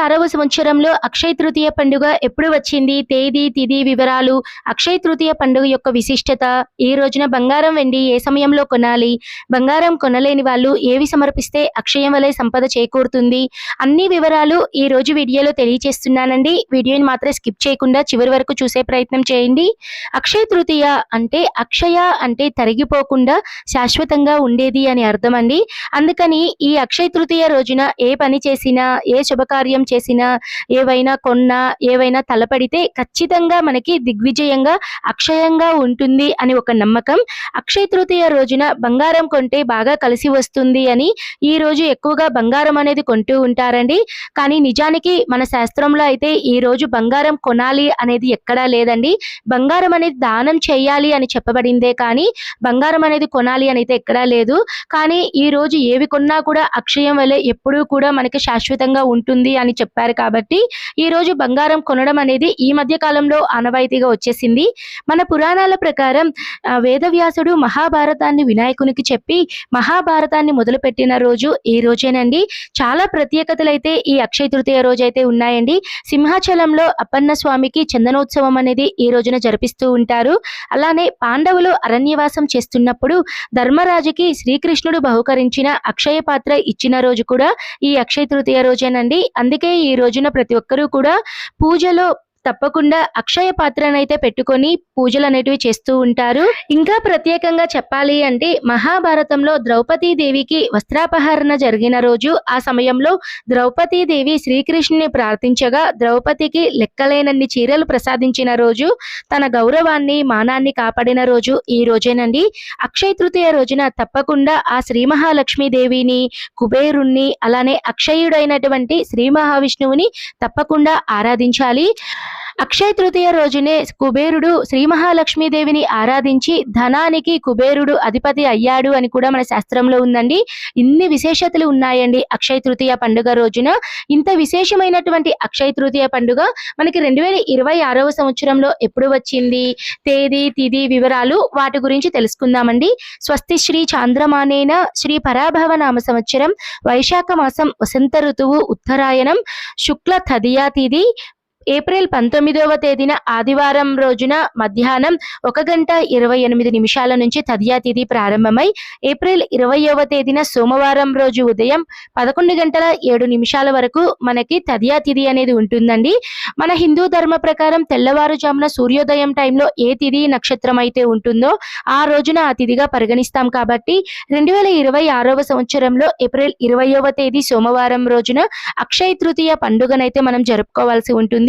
2026వ సంవత్సరంలో అక్షయ తృతీయ పండుగ ఎప్పుడు వచ్చింది, తేదీ తిథి వివరాలు, అక్షయ తృతీయ పండుగ యొక్క విశిష్టత, ఈ రోజున బంగారం వెండి ఏ సమయంలో కొనాలి, బంగారం కొనలేని వాళ్ళు ఏవి సమర్పిస్తే అక్షయం వలె సంపద చేకూరుతుంది, అన్ని వివరాలు ఈ రోజు వీడియోలో తెలియజేస్తున్నానండి. వీడియోని మాత్రం స్కిప్ చేయకుండా చివరి వరకు చూసే ప్రయత్నం చేయండి. అక్షయ తృతీయ అంటే అక్షయ అంటే తరిగిపోకుండా శాశ్వతంగా ఉండేది అని అర్థం అండి. అందుకని ఈ అక్షయ తృతీయ రోజున ఏ పని చేసినా, ఏ శుభకార్యం చేసినా, ఏవైనా కొన్నా, ఏవైనా తలపడితే ఖచ్చితంగా మనకి దిగ్విజయంగా అక్షయంగా ఉంటుంది అని ఒక నమ్మకం. అక్షయ తృతీయ రోజున బంగారం కొంటే బాగా కలిసి వస్తుంది అని ఈ రోజు ఎక్కువగా బంగారం అనేది కొంటూ ఉంటారండి. కానీ నిజానికి మన శాస్త్రంలో అయితే ఈ రోజు బంగారం కొనాలి అనేది ఎక్కడా లేదండి. బంగారం అనేది దానం చేయాలి అని చెప్పబడిందే కానీ బంగారం అనేది కొనాలి అని అయితే ఎక్కడా లేదు. కానీ ఈ రోజు ఏవి కొన్నా కూడా అక్షయం వలె ఎప్పుడూ కూడా మనకి శాశ్వతంగా ఉంటుంది అని చెప్పారు కాబట్టి ఈ రోజు బంగారం కొనడం అనేది ఈ మధ్య కాలంలో ఆనవాయితీగా వచ్చేసింది. మన పురాణాల ప్రకారం వేదవ్యాసుడు మహాభారతాన్ని వినాయకునికి చెప్పి మహాభారతాన్ని మొదలుపెట్టిన రోజు ఈ రోజేనండి. చాలా ప్రత్యేకతలు అయితే ఈ అక్షయ తృతీయ రోజు అయితే ఉన్నాయండి. సింహాచలంలో అప్పన్న స్వామికి చందనోత్సవం అనేది ఈ రోజున జరిపిస్తూ ఉంటారు. అలానే పాండవులు అరణ్యవాసం చేస్తున్నప్పుడు ధర్మరాజుకి శ్రీకృష్ణుడు బహుకరించిన అక్షయ పాత్ర ఇచ్చిన రోజు కూడా ఈ అక్షయ తృతీయ రోజేనండి. అందుకే ఈ రోజున ప్రతి ఒక్కరూ కూడా పూజలో తప్పకుండా అక్షయ పాత్రనైతే పెట్టుకొని పూజలు అనేటివి చేస్తూ ఉంటారు. ఇంకా ప్రత్యేకంగా చెప్పాలి అంటే మహాభారతంలో ద్రౌపదీదేవికి వస్త్రాపహరణ జరిగిన రోజు. ఆ సమయంలో ద్రౌపదీదేవి శ్రీకృష్ణుని ప్రార్థించగా ద్రౌపదికి లెక్కలేనన్ని చీరలు ప్రసాదించిన రోజు, తన గౌరవాన్ని మానాన్ని కాపాడిన రోజు ఈ రోజేనండి. అక్షయ తృతీయ రోజున తప్పకుండా ఆ శ్రీ మహాలక్ష్మీదేవిని, కుబేరుణ్ణి, అలానే అక్షయుడైనటువంటి శ్రీ మహావిష్ణువుని తప్పకుండా ఆరాధించాలి. అక్షయ తృతీయ రోజునే కుబేరుడు శ్రీ మహాలక్ష్మీదేవిని ఆరాధించి ధనానికి కుబేరుడు అధిపతి అయ్యాడు అని కూడా మన శాస్త్రంలో ఉందండి. ఇన్ని విశేషతలు ఉన్నాయండి అక్షయ తృతీయ పండుగ రోజున. ఇంత విశేషమైనటువంటి అక్షయ తృతీయ పండుగ మనకి 2026వ సంవత్సరంలో ఎప్పుడు వచ్చింది, తేదీ తిథి వివరాలు వాటి గురించి తెలుసుకుందామండి. స్వస్తి శ్రీ చాంద్రమానేన శ్రీ పరాభవ నామ సంవత్సరం వైశాఖ మాసం వసంత ఋతువు ఉత్తరాయణం శుక్ల తదియా తిథి ఏప్రిల్ 19వ తేదీన ఆదివారం రోజున మధ్యాహ్నం 1:28 నుంచి తదియా తిథి ప్రారంభమై ఏప్రిల్ 20వ తేదీన సోమవారం రోజు ఉదయం 11:07 వరకు మనకి తదియా తిథి అనేది ఉంటుందండి. మన హిందూ ధర్మ ప్రకారం తెల్లవారుజామున సూర్యోదయం టైంలో ఏ తిథి నక్షత్రం అయితే ఉంటుందో ఆ రోజున ఆ తిథిగా పరిగణిస్తాం. కాబట్టి 2026వ సంవత్సరంలో ఏప్రిల్ 20వ తేదీ సోమవారం రోజున అక్షయ తృతీయ పండుగనైతే మనం జరుపుకోవాల్సి ఉంటుంది.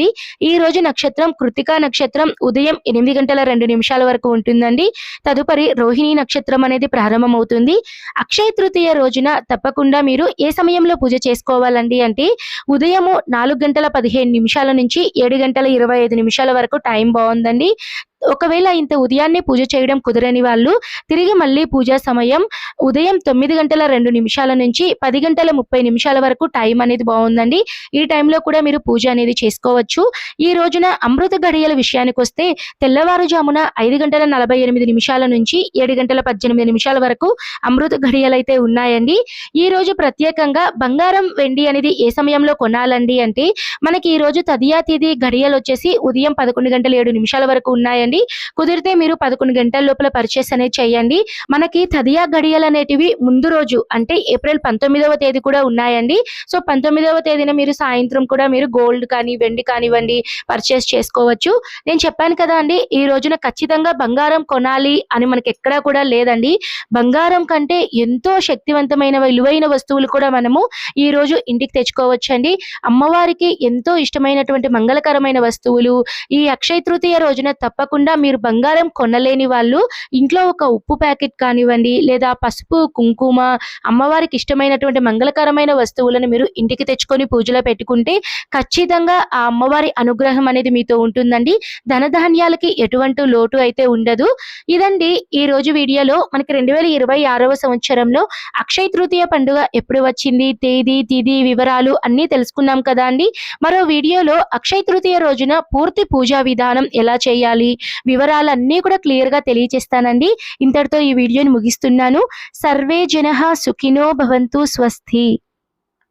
ఈ రోజు నక్షత్రం కృతికా నక్షత్రం ఉదయం 8:02 వరకు ఉంటుందండి. తదుపరి రోహిణి నక్షత్రం అనేది ప్రారంభమవుతుంది. అక్షయ తృతీయ రోజున తప్పకుండా మీరు ఏ సమయంలో పూజ చేసుకోవాలండి అంటే ఉదయము 4:15 నుంచి 7:25 వరకు టైం బాగుందండి. ఒకవేళ ఇంత ఉదయాన్నే పూజ చేయడం కుదరని వాళ్ళు తిరిగి మళ్ళీ పూజా సమయం ఉదయం 9:02 నుంచి 10:30 వరకు టైం అనేది బాగుందండి. ఈ టైంలో కూడా మీరు పూజ అనేది చేసుకోవచ్చు. ఈ రోజున అమృత గడియల విషయానికి వస్తే తెల్లవారుజామున 5:48 నుంచి 7:18 వరకు అమృత గడియలు అయితే ఉన్నాయండి. ఈ రోజు ప్రత్యేకంగా బంగారం వెండి అనేది ఏ సమయంలో కొనాలండి అంటే మనకి ఈ రోజు తదియా తిథి గడియలు వచ్చేసి ఉదయం 11:07 వరకు ఉన్నాయండి. కుదిరితే మీరు 11 గంటల లోపల పర్చేస్ అనేది చేయండి. మనకి తదియా గడియలు అనేటివి ముందు రోజు అంటే ఏప్రిల్ 19వ తేదీ కూడా ఉన్నాయండి. సో 19వ తేదీన మీరు సాయంత్రం కూడా మీరు గోల్డ్ కానీ వెండి కానివ్వండి పర్చేస్ చేసుకోవచ్చు. నేను చెప్పాను కదా అండి, ఈ రోజున ఖచ్చితంగా బంగారం కొనాలి అని మనకి ఎక్కడా కూడా లేదండి. బంగారం కంటే ఎంతో శక్తివంతమైన విలువైన వస్తువులు కూడా మనము ఈ రోజు ఇంటికి తెచ్చుకోవచ్చండి. అమ్మవారికి ఎంతో ఇష్టమైనటువంటి మంగళకరమైన వస్తువులు ఈ అక్షయ తృతీయ రోజున తప్పకుండా మీరు బంగారం కొనలేని వాళ్ళు ఇంట్లో ఒక ఉప్పు ప్యాకెట్ కానివ్వండి లేదా పసుపు కుంకుమ అమ్మవారికి ఇష్టమైనటువంటి మంగళకరమైన వస్తువులను మీరు ఇంటికి తెచ్చుకొని పూజలో పెట్టుకుంటే ఖచ్చితంగా ఆ అమ్మవారి అనుగ్రహం అనేది మీతో ఉంటుందండి. ధనధాన్యాలకి ఎటువంటి లోటు అయితే ఉండదు. ఇదండి ఈ రోజు వీడియోలో మనకి 2026వ సంవత్సరంలో అక్షయ తృతీయ పండుగ ఎప్పుడు వచ్చింది, తేదీ తిథి వివరాలు అన్నీ తెలుసుకున్నాం కదా అండి. మరో వీడియోలో అక్షయ తృతీయ రోజున పూర్తి పూజా విధానం ఎలా చేయాలి, వివరాలన్నీ కూడా క్లియర్ గా తెలియజేస్తానండి. ఇంతటితో ఈ వీడియోని ముగిస్తున్నాను. సర్వే జనః సుఖినో భవంతు. స్వస్తి.